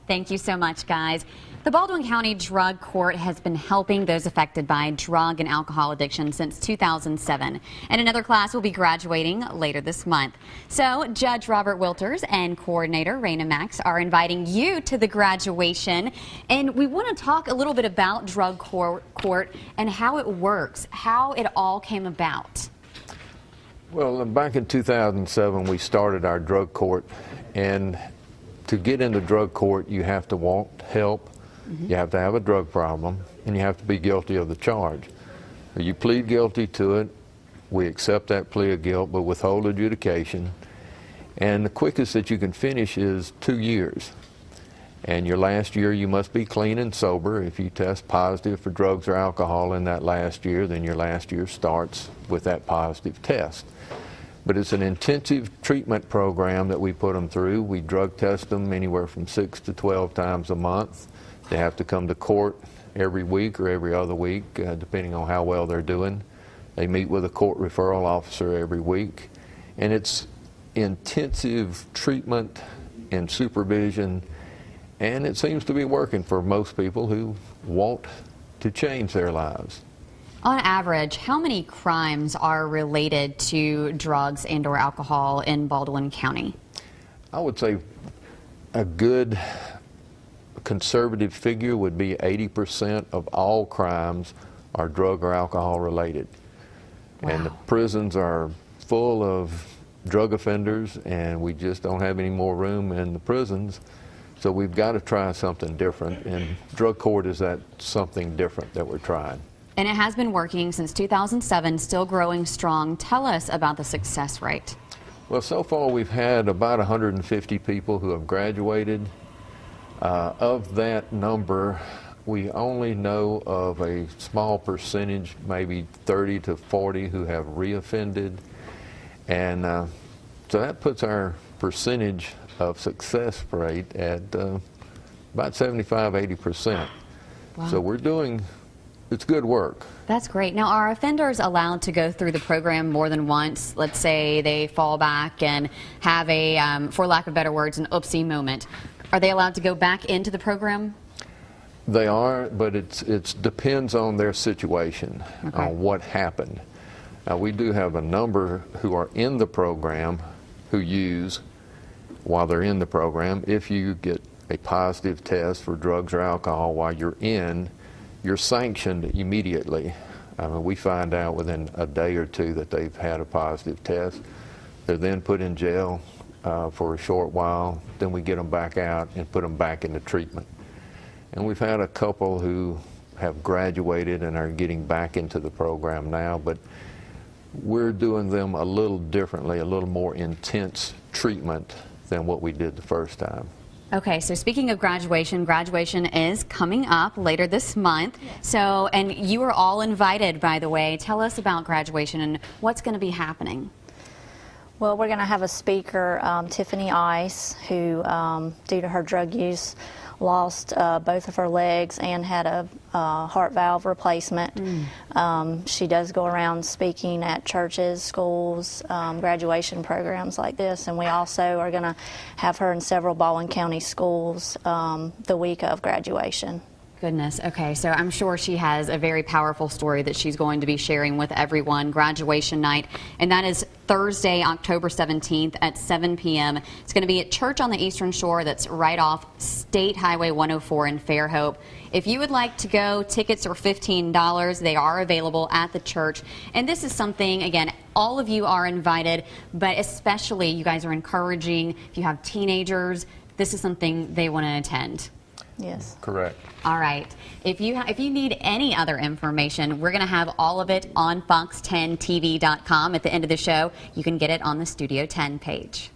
Thank you so much, guys. The Baldwin County Drug Court has been helping those affected by drug and alcohol addiction since 2007. And another class will be graduating later this month. So Judge Robert Wilters and Coordinator Raina Max are inviting you to the graduation. And we want to talk a little bit about drug court and how it works, how it all came about. Well, back in 2007, we started our drug court, and to get into drug court, you have to want help, you have to have a drug problem, and you have to be guilty of the charge. You plead guilty to it, we accept that plea of guilt, but withhold adjudication, and the quickest that you can finish is 2 years. And your last year, you must be clean and sober. If you test positive for drugs or alcohol in that last year, then your last year starts with that positive test. But it's an intensive treatment program that we put them through. We drug test them anywhere from 6 to 12 times a month. They have to come to court every week or every other week, depending on how well they're doing. They meet with a court referral officer every week. And it's intensive treatment and supervision, and it seems to be working for most people who want to change their lives. On average, how many crimes are related to drugs and or alcohol in Baldwin County? I would say a good conservative figure would be 80% of all crimes are drug or alcohol related. Wow. And the prisons are full of drug offenders, and we just don't have any more room in the prisons. So we've got to try something different, and drug court is that something different that we're trying. And it has been working since 2007, still growing strong. Tell us about the success rate. Well, so far we've had about 150 people who have graduated. Of that number, we only know of a small percentage, maybe 30 to 40, who have reoffended. And so that puts our percentage of success rate at about 75–80%. Wow. So we're doing, it's good work. That's great. Now, are offenders allowed to go through the program more than once? Let's say they fall back and have a, for lack of better words, an oopsie moment. Are they allowed to go back into the program? They are, but it depends on their situation, on what happened. Now, we do have a number who are in the program who use while they're in the program. If you get a positive test for drugs or alcohol while you're in, you're sanctioned immediately. I mean, we find out within a day or two that they've had a positive test. They're then put in jail for a short while. Then we get them back out and put them back into treatment. And we've had a couple who have graduated and are getting back into the program now, but we're doing them a little differently, a little more intense treatment than what we did the first time. Okay, so speaking of graduation, graduation is coming up later this month. So, and you are all invited, by the way. Tell us about graduation and what's going to be happening. Well, we're going to have a speaker, Tiffany Ice, who, due to her drug use, lost both of her legs and had a heart valve replacement. She does go around speaking at churches, schools, graduation programs like this, and we also are going to have her in several Baldwin County schools the week of graduation. Goodness. Okay, so I'm sure she has a very powerful story that she's going to be sharing with everyone. Graduation night, and that is Thursday, October 17th at 7 p.m. It's going to be at Church on the Eastern Shore. That's right off State Highway 104 in Fairhope. If you would like to go, tickets are $15. They are available at the church. And this is something, again, all of you are invited, but especially you guys are encouraging, if you have teenagers, this is something they want to attend. Yes. Correct. All right. If you need any other information, we're going to have all of it on fox10tv.com at the end of the show. You can get it on the Studio 10 page.